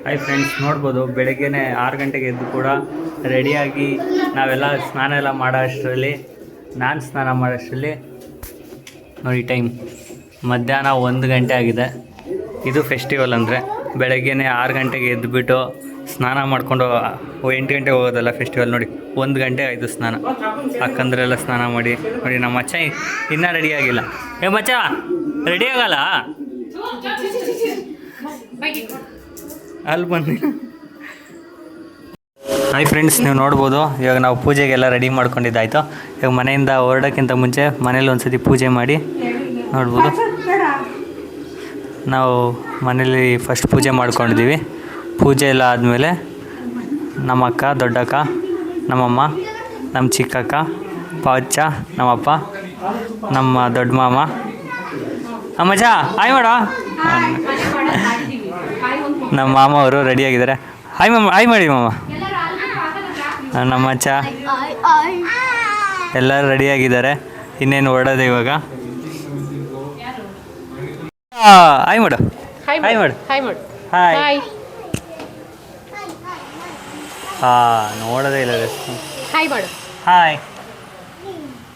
Hi friends, ನೋಡ್ಬೋದು ಬೆಳಗ್ಗೆನೇ 6 ಗಂಟೆಗೆ ಎದ್ದು ಕೂಡ ರೆಡಿಯಾಗಿ ನಾವೆಲ್ಲ ಸ್ನಾನ ಎಲ್ಲ ಮಾಡೋ ಅಷ್ಟರಲ್ಲಿ ನಾನು ಸ್ನಾನ ಮಾಡೋಷ್ಟರಲ್ಲಿ ನೋಡಿ ಟೈಮ್ ಮಧ್ಯಾಹ್ನ 1 ಗಂಟೆ ಆಗಿದೆ. ಇದು ಫೆಸ್ಟಿವಲ್ ಅಂದರೆ ಬೆಳಗ್ಗೆನೇ 6 ಗಂಟೆಗೆ ಎದ್ದುಬಿಟ್ಟು ಸ್ನಾನ ಮಾಡಿಕೊಂಡು 8 ಗಂಟೆಗೆ ಹೋಗೋದಲ್ಲ ಫೆಸ್ಟಿವಲ್. ನೋಡಿ 1 ಗಂಟೆ ಆಯಿತು ಸ್ನಾನ. ಅಕ್ಕಂದ್ರೆಲ್ಲ ಸ್ನಾನ ಮಾಡಿ ನೋಡಿ. ನಮ್ಮ ಮಚ್ಚ ಇನ್ನೂ ರೆಡಿಯಾಗಿಲ್ಲ. ಮಚ್ಚ ರೆಡಿ ಆಗಲ್ಲ ಅಲ್ಲಿ ಬನ್ನಿ. ಹಾಯ್ ಫ್ರೆಂಡ್ಸ್, ನೀವು ನೋಡ್ಬೋದು ಇವಾಗ ನಾವು ಪೂಜೆಗೆಲ್ಲ ರೆಡಿ ಮಾಡ್ಕೊಂಡಿದ್ದಾಯಿತು. ಇವಾಗ ಮನೆಯಿಂದ ಹೊರಡೋಕ್ಕಿಂತ ಮುಂಚೆ ಮನೇಲಿ ಒಂದ್ಸತಿ ಪೂಜೆ ಮಾಡಿ ನೋಡ್ಬೋದು. ನಾವು ಮನೇಲಿ ಫಸ್ಟ್ ಪೂಜೆ ಮಾಡ್ಕೊಂಡಿದ್ದೀವಿ. ಪೂಜೆ ಎಲ್ಲ ಆದಮೇಲೆ ನಮ್ಮ ಅಕ್ಕ, ದೊಡ್ಡಕ್ಕ, ನಮ್ಮಮ್ಮ, ನಮ್ಮ ಚಿಕ್ಕಕ್ಕ, ಪಾವಚ್ಚ, ನಮ್ಮಪ್ಪ, ನಮ್ಮ ದೊಡ್ಡ ಮಾಮ, ಅಮ್ಮಜ್ಜ ಹಾಯ್ ಮಾಡ, ನಮ್ಮ ಮಾಮ ಅವರು ರೆಡಿಯಾಗಿದ್ದಾರೆ. ಹಾಯ್ ಮಾಮ, ಹಾಯ್ ಮಾಡಿ ಮಾಮ. ನಮ್ಮ ಅಚ್ಚ ಎಲ್ಲರೂ ರೆಡಿಯಾಗಿದ್ದಾರೆ. ಇನ್ನೇನು ಹೊರಡೋದು ಇವಾಗ. ಹಾಯ್ ಮಾಡು, ಹಾಯ್ ಮಾಡು, ಹಾಯ್. ನೋಡೋದೇ ಇಲ್ಲ. ಹಾಯ್ ಮಾಡು. ಹಾಯ್,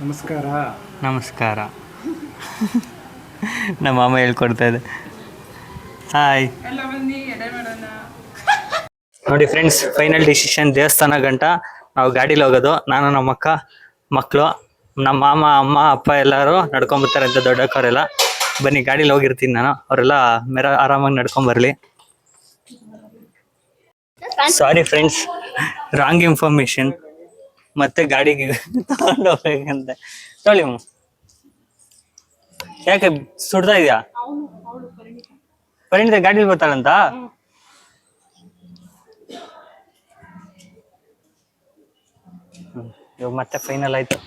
ನಮಸ್ಕಾರ. ನಮಸ್ಕಾರ. ನಮ್ಮ ಮಾಮ ಹೇಳ್ಕೊಡ್ತಾ ಇದೆ. ಹಾಯ್. ನೋಡಿ ಫ್ರೆಂಡ್ಸ್, ಫೈನಲ್ ಡಿಸಿಷನ್ ದೇವಸ್ಥಾನ ಗಂಟ ನಾವು ಗಾಡೀಲಿ ಹೋಗೋದು. ನಾನು ನಮ್ಮ ಅಕ್ಕ, ಮಕ್ಕಳು, ನಮ್ಮ ಮಾಮ, ಅಮ್ಮ, ಅಪ್ಪ ಎಲ್ಲರೂ ನಡ್ಕೊಂಬರ್ತಾರೆ ಅಂತ ದೊಡ್ಡಕ್ಕವರೆಲ್ಲ. ಬನ್ನಿ, ಗಾಡೀಲಿ ಹೋಗಿರ್ತೀನಿ ನಾನು. ಅವರೆಲ್ಲ ಆರಾಮಾಗಿ ನಡ್ಕೊಂಬರ್ಲಿ. Sorry friends, wrong information. ಮತ್ತೆ ಗಾಡಿಗೆ ತಗೊಂಡು ಹೋಗ್ಬೇಕಂತೆ. ನೋಡಿ ಯಾಕೆ ಸುಡ್ತಾ ಇದೆಯಾ? ಪರಿಣಿತ ಗಾಡೀಲಿ ಬರ್ತಾಳಂತ. ಇವಾಗ ಮತ್ತೆ ಫೈನಲ್ ಆಯ್ತು,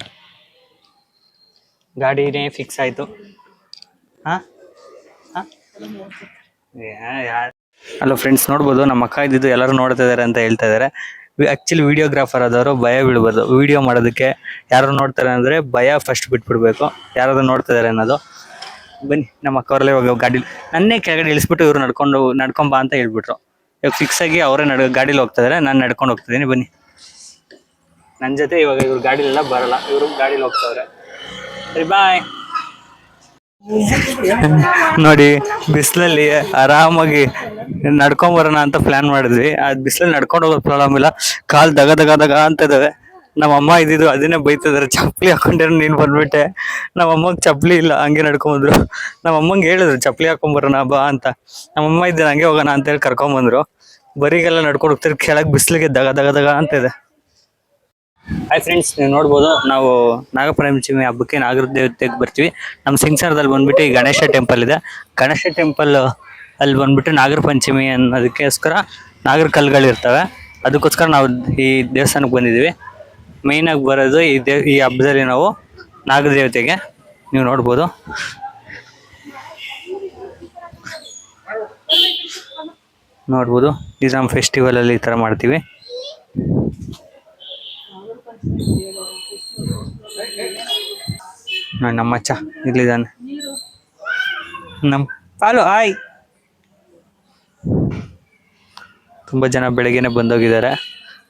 ಗಾಡಿನೇ ಫಿಕ್ಸ್ ಆಯ್ತು. ಹಲೋ ಫ್ರೆಂಡ್ಸ್, ನೋಡ್ಬೋದು ನಮ್ಮ ಅಕ್ಕ ಇದ್ದಿದ್ದು ಎಲ್ಲರೂ ನೋಡ್ತಾ ಇದಾರೆ ಅಂತ ಹೇಳ್ತಾ ಇದಾರೆ. ಆಕ್ಚುಲಿ ವಿಡಿಯೋಗ್ರಾಫರ್ ಆದವರು ಭಯ ಬೀಳ್ಬಾರ್ದು. ವಿಡಿಯೋ ಮಾಡೋದಕ್ಕೆ ಯಾರು ನೋಡ್ತಾರೆ ಅಂದ್ರೆ ಭಯ ಫಸ್ಟ್ ಬಿಟ್ಬಿಡ್ಬೇಕು, ಯಾರಾದ್ರೂ ನೋಡ್ತಾ ಇದಾರೆ ಅನ್ನೋದು. ಬನ್ನಿ, ನಮ್ಮ ಅಕ್ಕವರಲ್ಲೇ ಇವಾಗ ಗಾಡಿ ನನ್ನೇ ಕೆಳಗಡೆ ಇಳಿಸ್ಬಿಟ್ಟು ಇವ್ರು ನಡ್ಕೊಂಬ ಅಂತ ಹೇಳ್ಬಿಟ್ರು. ಇವಾಗ ಫಿಕ್ಸ್ ಆಗಿ ಅವರೇ ಗಾಡೀಲಿ ಹೋಗ್ತಾ ಇದಾರೆ, ನಾನು ನಡ್ಕೊಂಡು ಹೋಗ್ತಿದ್ದೀನಿ. ಬನ್ನಿ ನನ್ನ ಜೊತೆ. ಇವಾಗ ಇವ್ರು ಗಾಡಿಲೆಲ್ಲ ಬರಲ್ಲ, ಇವರು ಗಾಡೀಲಿ ಹೋಗ್ತಾವ್ರೆ. ಸರಿ, ಬಾಯ್. ನೋಡಿ, ಬಿಸಿಲಲ್ಲಿ ಆರಾಮಾಗಿ ನಡ್ಕೊಂಬರೋಣ ಅಂತ ಪ್ಲಾನ್ ಮಾಡಿದ್ವಿ. ಅದ್ ಬಿಸಿಲಲ್ಲಿ ನಡ್ಕೊಂಡು ಹೋಗೋ ಪ್ರಾಬ್ಲಮ್ ಇಲ್ಲ, ಕಾಲ್ ದಗ ದಗ ದಗ ಅಂತ ಇದಾವೆ. ನಮ್ಮ ಅಮ್ಮ ಇದ್ದಿದ್ದು ಅದನ್ನೇ ಬೈತಿದಾರೆ, ಚಪ್ಪಲಿ ಹಾಕೊಂಡಿರೋ ನೀನ್ ಬಂದ್ಬಿಟ್ಟೆ. ನಮ್ಮ ಅಮ್ಮಗ್ ಚಪ್ಪಲಿ ಇಲ್ಲ, ಹಂಗೆ ನಡ್ಕೊಂಬಂದ್ರು. ನಮ್ಮ ಅಮ್ಮಂಗೆ ಹೇಳಿದ್ರು ಚಪ್ಪಲಿ ಹಾಕೊಂಬರೋಣ ಬಾ ಅಂತ. ನಮ್ಮಮ್ಮ ಇದ್ದ ಹಂಗೆ ಹೋಗೋಣ ಅಂತ ಹೇಳಿ ಕರ್ಕೊಂಬಂದ್ರು. ಬರೀಗೆಲ್ಲ ನಡ್ಕೊಂಡು ಹೋಗ್ತಾರೆ, ಕೆಳಗೆ ಬಿಸಿಲಿಗೆ ದಗ ದಗ ದಗ ಅಂತ ಇದೆ. ಹಾಯ್ ಫ್ರೆಂಡ್ಸ್, ನೀವು ನೋಡ್ಬೋದು ನಾವು ನಾಗಪಂಚಮಿ ಹಬ್ಬಕ್ಕೆ ನಾಗರ ದೇವತೆಗೆ ಬರ್ತೀವಿ. ನಮ್ಮ ಸಿಂಗ್ಸರ್ದಲ್ಲಿ ಬಂದ್ಬಿಟ್ಟು ಈ ಗಣೇಶ ಟೆಂಪಲ್ ಇದೆ. ಗಣೇಶ ಟೆಂಪಲ್ ಅಲ್ಲಿ ಬಂದ್ಬಿಟ್ಟು ನಾಗರ ಪಂಚಮಿ ಅನ್ನೋದಕ್ಕೋಸ್ಕರ ನಾಗರ ಕಲ್ಲುಗಳಿರ್ತವೆ. ಅದಕ್ಕೋಸ್ಕರ ನಾವು ಈ ದೇವಸ್ಥಾನಕ್ಕೆ ಬಂದಿದ್ದೀವಿ. ಮೇಯ್ನಾಗಿ ಬರೋದು ಈ ಹಬ್ಬದಲ್ಲಿ ನಾವು ನಾಗರ ದೇವತೆಗೆ. ನೀವು ನೋಡ್ಬೋದು. ಇದು ನಮ್ಮ ಫೆಸ್ಟಿವಲಲ್ಲಿ ಈ ಥರ ಮಾಡ್ತೀವಿ. ನಮ್ಮ ಅಚ್ಚ ಇಲ್ಲಿದ್ದಾನೆ, ನಮ್ಮ ಪಾಲು. ಹಾಯ್. ತುಂಬ ಜನ ಬೆಳಗ್ಗೆನೆ ಬಂದೋಗಿದ್ದಾರೆ,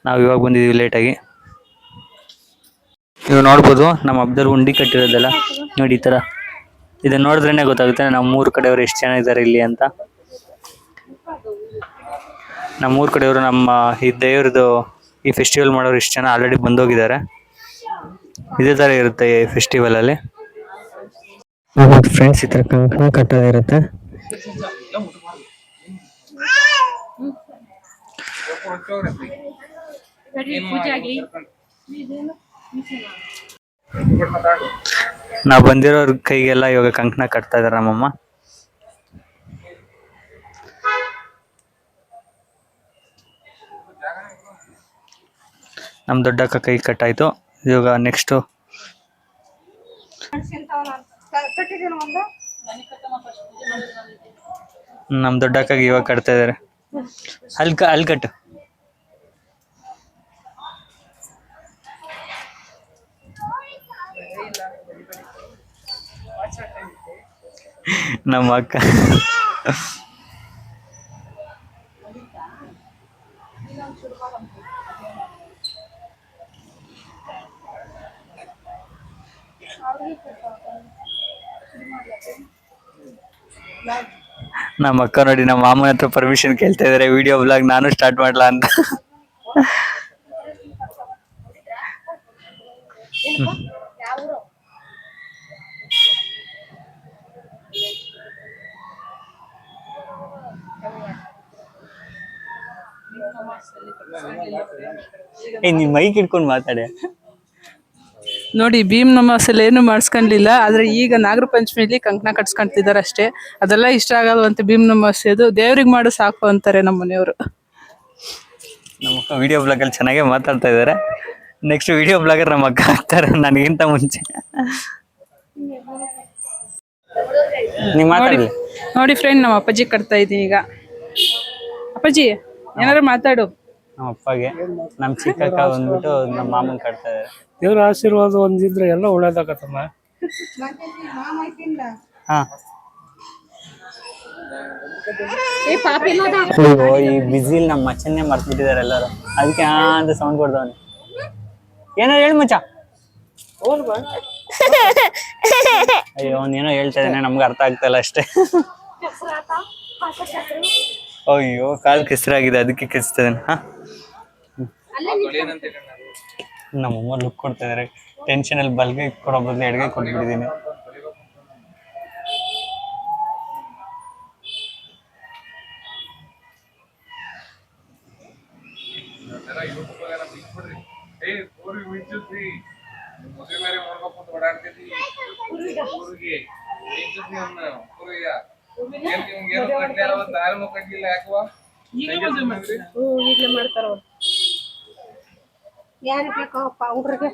ನಾವು ಇವಾಗ ಬಂದಿದ್ದೀವಿ ಲೇಟಾಗಿ. ನೀವು ನೋಡ್ಬೋದು ನಮ್ಮ ಹಬ್ಬದಲ್ಲಿ ಉಂಡಿ ಕಟ್ಟಿರೋದೆಲ್ಲ ನೋಡಿ. ಈ ಥರ ಇದನ್ನ ನೋಡಿದ್ರೇನೆ ಗೊತ್ತಾಗುತ್ತೆ ನಮ್ಮ ಊರ ಕಡೆಯವರು ಎಷ್ಟು ಜನ ಇದ್ದಾರೆ ಇಲ್ಲಿ ಅಂತ. ನಮ್ಮ ಊರ ಕಡೆಯವರು ನಮ್ಮ ಈ ದೇವ್ರದ್ದು ಈ ಫೆಸ್ಟಿವಲ್ ಮಾಡೋರು ಇಷ್ಟು ಜನ ಆಲ್ರೆಡಿ ಬಂದೋಗಿದ್ದಾರೆ. ಇದೇ ಥರ ಇರುತ್ತೆ ಈ ಫೆಸ್ಟಿವಲಲ್ಲಿ. ಫ್ರೆಂಡ್ಸ್, ಈ ಥರ ಕಂಕಣ ಕಟ್ಟೋದಿರುತ್ತೆ. ನಾವು ಬಂದಿರೋರ್ ಕೈಗೆಲ್ಲ ಇವಾಗ ಕಂಕಣ ಕಟ್ತಾ ಇದಾರೆ ನಮ್ಮಮ್ಮ. ನಮ್ಮ ದೊಡ್ಡಕ್ಕ ಕೈ ಕಟ್ಟಾಯ್ತು. ಇವಾಗ ನೆಕ್ಸ್ಟು ನಮ್ಮ ದೊಡ್ಡಕ್ಕಾಗಿ ಇವಾಗ ಕಟ್ತಾ ಇದಾರೆ. ಅಲ್ಲಿ ಕಟ್ಟು. ನಮ್ಮ ಅಕ್ಕ ನಮ್ಮ ಅಕ್ಕ ನೋಡಿ ನಮ್ಮ ಮಾಮನ ಹತ್ರ ಪರ್ಮಿಷನ್ ಕೇಳ್ತಾ ಇದಾರೆ ವಿಡಿಯೋ ಬ್ಲಾಗ್ ನಾನು ಸ್ಟಾರ್ಟ್ ಮಾಡ್ಲಾ ಅಂತ. ನೀನ್ ಮೈಕ್ ಇಟ್ಕೊಂಡು ಮಾತಾಡೆ. ನೋಡಿ ಭೀಮ್ ನಮಾಸಲ್ಲಿ ಏನು ಮಾಡಿಸ್ಕೊಂಡ್ಲಿಲ್ಲ, ಆದ್ರೆ ಈಗ ನಾಗರ ಪಂಚಮಿಲಿ ಕಂಕಣ ಕಟ್ಸ್ಕೊಂತಿದಾರೆ ಅಷ್ಟೇ. ಅದೆಲ್ಲ ಇಷ್ಟ ಆಗಲ್ವಂತೆ ಭೀಮ್ ನಮಾಸೆದು, ದೇವ್ರಿಗೆ ಮಾಡು ಸಾಕು ಅಂತಾರೆ ನಮ್ಮ ಮನೆಯವರು. ನಮ್ಮ ಅಕ್ಕ ವಿಡಿಯೋ ಬ್ಲಾಗ್ ಅಲ್ಲಿ ಚೆನ್ನಾಗೇ ಮಾತಾಡ್ತಾ ಇದಾರೆ. ನೆಕ್ಸ್ಟ್ ವಿಡಿಯೋ ಬ್ಲಾಗರ್ ನಮ್ಮ ಅಕ್ಕ ಆಗ್ತಾರೆ ನನಗಿಂತ ಮುಂಚೆ. ನೀವ್ ಮಾತಾಡಿ. ನೋಡಿ ಫ್ರೆಂಡ್, ನಮ್ಮ ಅಪ್ಪಾಜಿ ಕಟ್ತಾ ಇದೀನಿ ಈಗ. ಅಪ್ಪಾಜಿ ಏನಾದ್ರು ಮಾತಾಡು. ನಮ್ಮ ಅಪ್ಪಗೆ ನಮ್ ಚಿಕ್ಕಕ್ಕ ಬಂದ್ಬಿಟ್ಟು ನಮ್ಮ ಮಾಮನ್ ಕಟ್ತಾ ಇದಾರೆ. ದೇವ್ರ ಆಶೀರ್ವಾದ ಒಂದಿದ್ರೆ ಎಲ್ಲ ಒಳ್ಳೇದಾಗತ್ತಮ್ಮ. ಹಾ ಈ ಬಿಸಿಲ್ ನಮ್ಮ ಮಚ್ಚನ್ನೇ ಮರ್ತ್ಬಿಟ್ಟಿದಾರೆ ಎಲ್ಲರೂ, ಅದಕ್ಕೆ ಅಂತ ಸೌಂಡ್ ಕೊಡ್ದವನಿ. ಏನಾರು ಹೇಳಿ ಮಚ್ಚ. ಅಯ್ಯೋ ಅವನೇನೋ ಹೇಳ್ತಾ ಇದ್ದಾನೆ, ನಮ್ಗೆ ಅರ್ಥ ಆಗ್ತಾ ಇಲ್ಲ ಅಷ್ಟೇ. ಅಯ್ಯೋ ಕಾಲ್ ಕೆಸರಾಗಿದೆ ಅದಕ್ಕೆ ಕೆಸ್ತಾ ಇದ್ದಾನೆ. ಹಾ ನಮ್ಮಮ್ಮ ಲುಕ್ ಕೊಡ್ತಾ ಇದಾರೆ. ಟೆನ್ಷನ್ ಅಲ್ಲಿ ಬಲ್ಗೆ ಕೊಡೋ ಬದಲು ಎಡಗೆ ಕೊಟ್ಬಿಟ್ಟಿದ್ದೀನಿ. ಯಾರಿಗೆ ಬೇಕಪ್ಪ ಹುಡ್ರಿಗೆ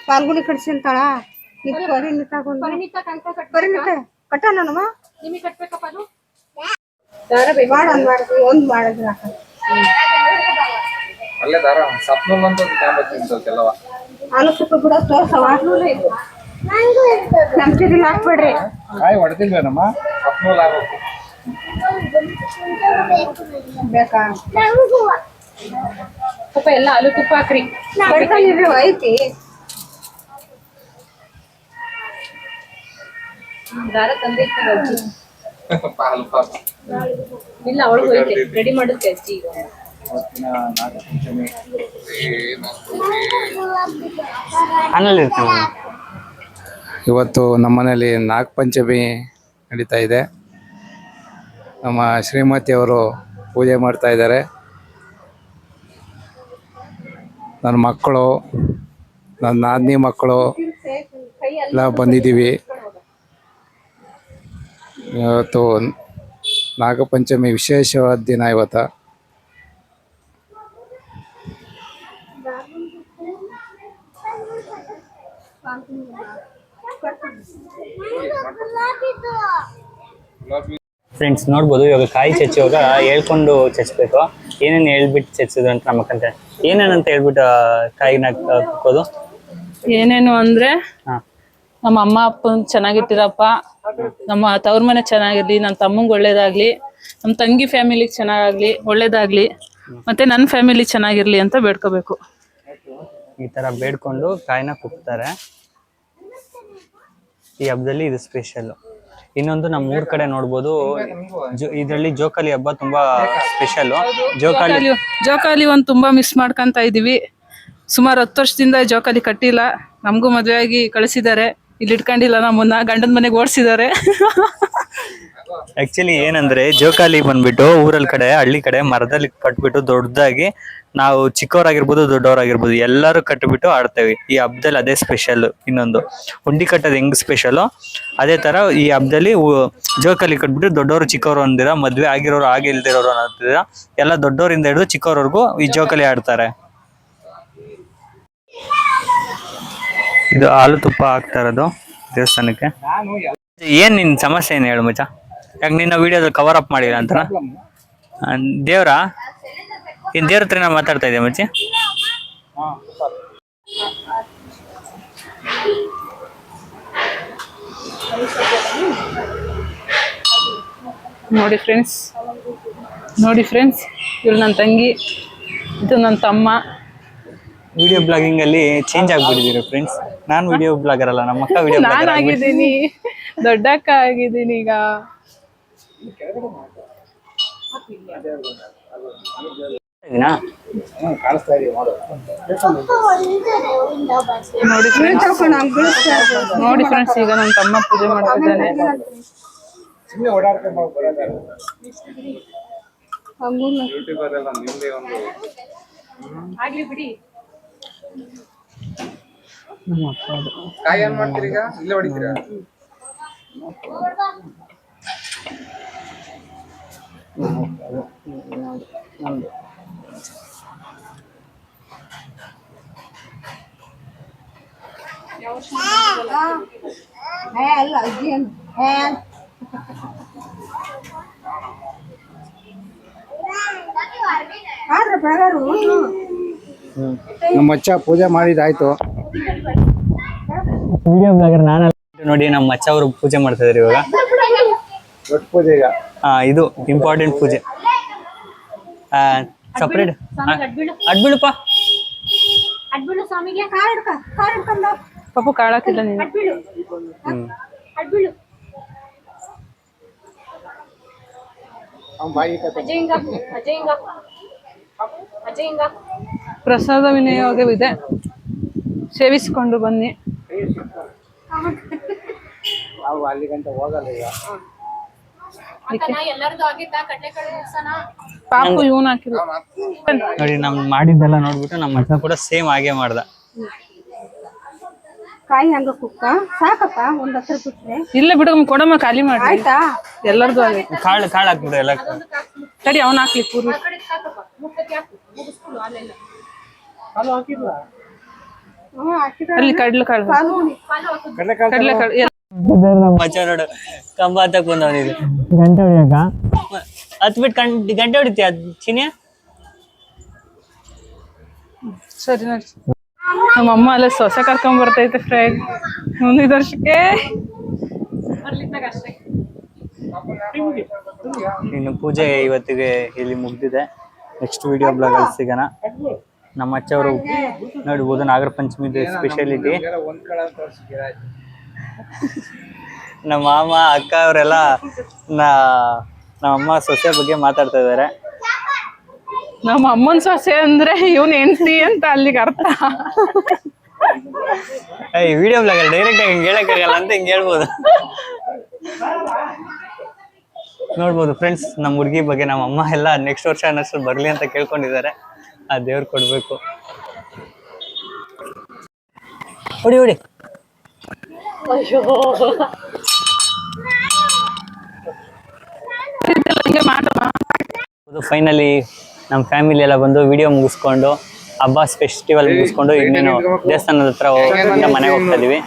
ಪಾಲ್ಗುನಿ ಕಡ್ಸಿಂತಾಳ ಪರಿಣಿತ ಕಟ್ಟ ನನವ ನಿಮಗೆ ಕಟ್ಬೇಕಪ್ಪ ಅದು ಒಂದ್ ಮಾಡಿದ್ರ ಅಲ್ಲೇ ದಾರ ಸಪ್ನ ಬಂತು ಕೆಲವ ಅನುಸೂಪ ಕೂಡ ತೋರ್ಸವ ನಮ್ ಚೀರಿಲ್ ಹಾಕ್ಬೇಡ್ರಿ. ಕಾಯಿ ಹೊಡೆದಿಲ್ವೇನಮ್ಮ? ಸಪ್ನೂಲ್ ಆಗ್ಬೇಕು ಬೇಕಾ ಸ್ವಲ್ಪ ಎಲ್ಲ ಆಲೂ ತುಪ್ಪ ಹಾಕ್ರಿ. ಐತಿ ದಾರ ತಂದೆ ಪಾಲು ಪಾಪ ಇಲ್ಲ, ಅವಳಿಗೂ ಐತೆ ರೆಡಿ ಮಾಡುತ್ತೆ ಅಜ್ಜಿ ಈಗ. ಇವತ್ತು ನಮ್ಮನೇಲಿ ನಾಗ ಪಂಚಮಿ ನಡೀತಾ ಇದೆ. ನಮ್ಮ ಶ್ರೀಮತಿಯವರು ಪೂಜೆ ಮಾಡ್ತಾ ಇದ್ದಾರೆ. ನನ್ನ ಮಕ್ಕಳು, ನನ್ನ ನಾದಿನಿ ಮಕ್ಕಳು ಎಲ್ಲ ಬಂದಿದ್ದೀವಿ. ಇವತ್ತು ನಾಗಪಂಚಮಿ ವಿಶೇಷವಾದ ದಿನ ಇವತ್ತು. ಫ್ರೆಂಡ್ಸ್ ನೋಡ್ಬೋದು, ಇವಾಗ ಕಾಯಿ ಚಚ್ಚುವಾಗ ಹೇಳ್ಕೊಂಡು ಚಚ್ಚಬೇಕು. ಏನೇನು ಹೇಳ್ಬಿಟ್ಟು ಚಚ್ಚಿದ್ರು ಅಂತ ನಮ್ಮ ಅಕ್ಕಂತೆ. ಏನೇನಂತ ಹೇಳ್ಬಿಟ್ಟು ಕಾಯಿನ ಹಾಕೋದು? ಏನೇನು ಅಂದ್ರೆ, ಹಾ ನಮ್ಮ ಅಮ್ಮ ಅಪ್ಪನ್ ಚೆನ್ನಾಗಿಟ್ಟಿರಪ್ಪ, ನಮ್ಮ ತವ್ರ ಮನೆ ಚೆನ್ನಾಗಿರ್ಲಿ, ನನ್ನ ತಮ್ಮಂಗೆ ಒಳ್ಳೇದಾಗ್ಲಿ, ನಮ್ಮ ತಂಗಿ ಫ್ಯಾಮಿಲಿಗೆ ಚೆನ್ನಾಗಾಗ್ಲಿ, ಒಳ್ಳೇದಾಗ್ಲಿ, ಮತ್ತೆ ನನ್ನ ಫ್ಯಾಮಿಲಿ ಚೆನ್ನಾಗಿರ್ಲಿ ಅಂತ ಬೇಡ್ಕೋಬೇಕು. ಈ ತರ ಬೇಡ್ಕೊಂಡು ಕಾಯಿನ ಕುಗ್ತಾರೆ. ಈ ಹಬ್ಬದಲ್ಲಿ ಇದು ಸ್ಪೆಷಲ್. ಇನ್ನೊಂದು ನಮ್ಮ ಊರ್ ಕಡೆ ನೋಡ್ಬೋದು, ಇದರಲ್ಲಿ ಜೋಕಾಲಿ ಹಬ್ಬ ತುಂಬಾ ಸ್ಪೆಷಲ್. ಜೋಕಾಲಿ ಒಂದು ತುಂಬಾ ಮಿಸ್ ಮಾಡ್ಕೊಂತ ಇದೀವಿ. ಸುಮಾರು 10 ವರ್ಷದಿಂದ ಜೋಕಾಲಿ ಕಟ್ಟಿಲ್ಲ. ನಮಗೂ ಮದುವೆ ಆಗಿ ಕಳಿಸಿದ್ದಾರೆ, ಇಲ್ಲಿ ಇಟ್ಕೊಂಡಿಲ್ಲ, ನಮ್ಮನ್ನ ಗಂಡನ ಮನೆಗೆ ಓಡಿಸಿದ್ದಾರೆ. ಆಕ್ಚುಲಿ ಏನಂದ್ರೆ, ಜೋಕಾಲಿ ಬಂದ್ಬಿಟ್ಟು ಊರಲ್ಲಿ ಕಡೆ, ಹಳ್ಳಿ ಕಡೆ ಮರದಲ್ಲಿ ಕಟ್ಬಿಟ್ಟು ದೊಡ್ಡದಾಗಿ ನಾವು ಚಿಕ್ಕವರಾಗಿರ್ಬೋದು ದೊಡ್ಡವರಾಗಿರ್ಬೋದು ಎಲ್ಲರೂ ಕಟ್ಬಿಟ್ಟು ಆಡ್ತೇವೆ. ಈ ಹಬ್ಬದಲ್ಲಿ ಅದೇ ಸ್ಪೆಷಲ್. ಇನ್ನೊಂದು ಉಂಡಿ ಕಟ್ಟೋದು ಹೆಂಗ್ ಸ್ಪೆಷಲು, ಅದೇ ತರ ಈ ಹಬ್ಬದಲ್ಲಿ ಜೋಕಾಲಿ ಕಟ್ಬಿಟ್ಟು ದೊಡ್ಡವರು ಚಿಕ್ಕವರು ಅಂದಿರ, ಮದ್ವೆ ಆಗಿರೋರು ಆಗಿಲ್ದಿರೋರು ಅನ್ನೋದಿರ ಎಲ್ಲ ದೊಡ್ಡವರಿಂದ ಹಿಡಿದು ಚಿಕ್ಕವರವರೆಗೂ ಈ ಜೋಕಾಲಿ ಆಡ್ತಾರೆ. ಇದು ಹಾಲು ತುಪ್ಪ ಹಾಕ್ತಾ ಇರೋದು ದೇವಸ್ಥಾನಕ್ಕೆ. ಏನ್ ನಿನ್ ಸಮಸ್ಯೆ ಏನು ಹೇಳು ಮಚ್ಚ? ಯಾಕೆ ನಿನ್ನ ವಿಡಿಯೋದಲ್ಲಿ ಕವರ್ ಅಪ್ ಮಾಡಿಲ್ಲ ಅಂತ? ದೇವ್ರ ಇನ್ ದೇವ್ರ ಹತ್ರ ನಾವು ಮಾತಾಡ್ತಾ ಇದ್ದೆ ಮಚ್ಚಿ. ನೋಡಿ ಫ್ರೆಂಡ್ಸ್, ಇವ್ರು ನನ್ನ ತಂಗಿ. ಇದು ನನ್ನ ತಮ್ಮ. ವಿಡಿಯೋ ಬ್ಲಾಗಿಂಗ್ ಅಲ್ಲಿ ಚೇಂಜ್ ಆಗ್ಬಿಟ್ಟಿದ್ದೀರಿ ಫ್ರೆಂಡ್ಸ್. ನಾನು ವಿಡಿಯೋ ಬ್ಲಾಗರ್ ಅಲ್ಲ, ನಮ್ಮ ಅಕ್ಕ ವಿಡಿಯೋ ನಾನು ಬ್ಲಾಗರ್ ಆಗಿದ್ದೀನಿ, ದೊಡ್ಡಕ್ಕ ಆಗಿದ್ದೀನಿ ಈಗ. ನೋಡಿ ಫ್ರೆಂಡ್ಸ್, ಈಗ ನನ್ನ ತಮ್ಮ ಪೂಜೆ ಮಾಡ್ತಿದ್ದಾನೆ. ಆಗ್ಲಿ ಬಿಡಿ. ಕಾಯಿ ಏನ್ ಮಾಡ್ತೀರಿ ಈಗ? ಇಲ್ಲೇ ಹೊಡಿತೀರಾ? ಅಲ್ಲ ಅಜ್ಜಿಯನ್ ಆದ್ರೆ ಬೆಳಗಾರು ನಮ್ಮ ಮಚ್ಚ ಪೂಜೆ ಮಾಡಿದಾಯ್ತು. ವಿಡಿಯೋ ಬ್ಲಾಗರ್ ನಾನು ನೋಡಿ. ನಮ್ಮ ಮಚ್ಚ ಅವರು ಪೂಜೆ ಮಾಡ್ತಾ ಇದಾರೆ ಇವಾಗ. ದೊಡ್ಡ ಪೂಜೆ ಈಗ. ಇದು ಇಂಪಾರ್ಟೆಂಟ್ ಪೂಜೆ. ಸಪ್ರೇಟ್ ಅಡ್ಬಿಡುಪ್ಪ. ಅಡ್ಬಿಡು ಸ್ವಾಮಿಗೆ ಕಾರ್ ಹಿಡ್ಕೊಂಡ ಪಾಪು ಕಾಳಾಕಿಲ್ಲ ನೀನು. ಅಡ್ಬಿಡು ಅಡ್ಬಿಡು ಅಜಯಂಗ ಪ್ರಸಾದ ವಿನಿಯೋಗವಿದೆ, ಸೇವಿಸಿಕೊಂಡು ಬನ್ನಿ. ನಾವು ಅಲ್ಲಿ ಗಂಟ ಹೋಗಲ್ಲ ಈಗ. ಎಲ್ಲರದು ಆಗಿದ್ದ ಕಡ್ಲೆಕಾಳು ಮುಗ್ಸನ. ಪಾಪು ಇವನ್ ಹಾಕಿಲ್ಲ ನೋಡಿ. ನಮ್ ಮಾಡಿದ್ದೆಲ್ಲ ನೋಡ್ಬಿಟ್ಟು ನಮ್ಮ ಮಚ್ಚ ಕೂಡ ಸೇಮ್ ಹಾಗೆ ಮಾಡ್ದ. ಕಾಯಿ ಹಂಗ ಕುಕ್ಕ ಸಾಕಪ್ಪ, ಒಂದ್ ಹತ್ರ ಬಿಟ್ರೆ. ಇಲ್ಲ ಬಿಡು, ಕೊಡಮ್ಮ, ಖಾಲಿ ಮಾಡಿ. ಆಯ್ತಾ? ಎಲ್ಲರದು ಆಗೈತೆ. ಕಾಳು ಹಾಕ್ಬಿಡು ಎಲ್ಲ. ಸರಿ, ಅವನ್ ಹಾಕ್ಲಿ ಪೂರ್ವ. ಅಲ್ಲಿ ಕಡ್ಲೆಕಾಳು ನಮ್ಮ ಮಚ್ಚ ನೋಡು, ಕಂಬ ಹತ್ತಕ್ ಬಂದವನಿಗೆ ಗಂಟೆ ಹೊಡಿಯಕ ಹತ್ ಬಿಟ್ಟು ಗಂಟೆ ಹೊಡಿತೀಯ ಚಿನ್ಯ. ಸರಿ ನೋಡಿ, ನಮ್ಮ ಅಮ್ಮ ಅಲ್ಲೇ ಸೊಸೆ ಕರ್ಕೊಂಡ್ ಬರ್ತೈತೆ ಫ್ರೆಂಡ್ ಮುಂದಿನ ವರ್ಷಕ್ಕೆ. ಇನ್ನು ಪೂಜೆ ಇವತ್ತಿಗೆ ಇಲ್ಲಿ ಮುಗ್ದಿದೆ. ನೆಕ್ಸ್ಟ್ ವಿಡಿಯೋ ಬ್ಲಾಗ್ ಅಲ್ಲಿ ಸಿಗೋಣ. ನಮ್ಮ ಅಚ್ಚವರು ನೋಡ್ಬೋದು ನಾಗರ ಪಂಚಮಿದು ಸ್ಪೆಷಾಲಿಟಿ. ನಮ್ಮ ಮಾಮ ಅಕ್ಕ ಅವರೆಲ್ಲ ನಮ್ಮಮ್ಮ ಸೊಸೆ ಬಗ್ಗೆ ಮಾತಾಡ್ತಾ ಇದಾರೆ. ನಮ್ಮ ಅಮ್ಮನ ಸೊಸೆ ಅಂದ್ರೆ ಇವನ್ ಹೆಂಡತಿ ಅಂತ ಅಲ್ಲಿಗೆ ಅರ್ಥ. ಈ ವಿಡಿಯೋ ಬ್ಲಾಗ್ ಅಲ್ಲಿ ಡೈರೆಕ್ಟ್ ಆಗಿ ಹಿಂಗೆ ಹೇಳಕ್ಕಾಗಲ್ಲ ಅಂತ ಹಿಂಗೆ ಹೇಳ್ಬೋದು. ನೋಡ್ಬೋದು ಫ್ರೆಂಡ್ಸ್, ನಮ್ಮ ಹುಡುಗಿ ಬಗ್ಗೆ ನಮ್ಮ ಅಮ್ಮ ಎಲ್ಲ ನೆಕ್ಸ್ಟ್ ವರ್ಷ ಅನ್ನಷ್ಟು ಬರ್ಲಿ ಅಂತ ಕೇಳ್ಕೊಂಡಿದ್ದಾರೆ. ಆ ದೇವ್ರು ಕೊಡ್ಬೇಕು. ಹೊಡಿ ಹೊಡಿ. ಫೈನಲಿ ನಮ್ಮ ಫ್ಯಾಮಿಲಿ ಎಲ್ಲ ಬಂದು ವಿಡಿಯೋ ಮುಗಿಸ್ಕೊಂಡು ಅಬ್ಬಾಸ್ ಫೆಸ್ಟಿವಲ್ ಮುಗಿಸ್ಕೊಂಡು ಇನ್ನೇನು ದೇವಸ್ಥಾನದ ಹತ್ರ ಮನೆಗೆ ಹೋಗ್ತಾ ಇದೀವಿ.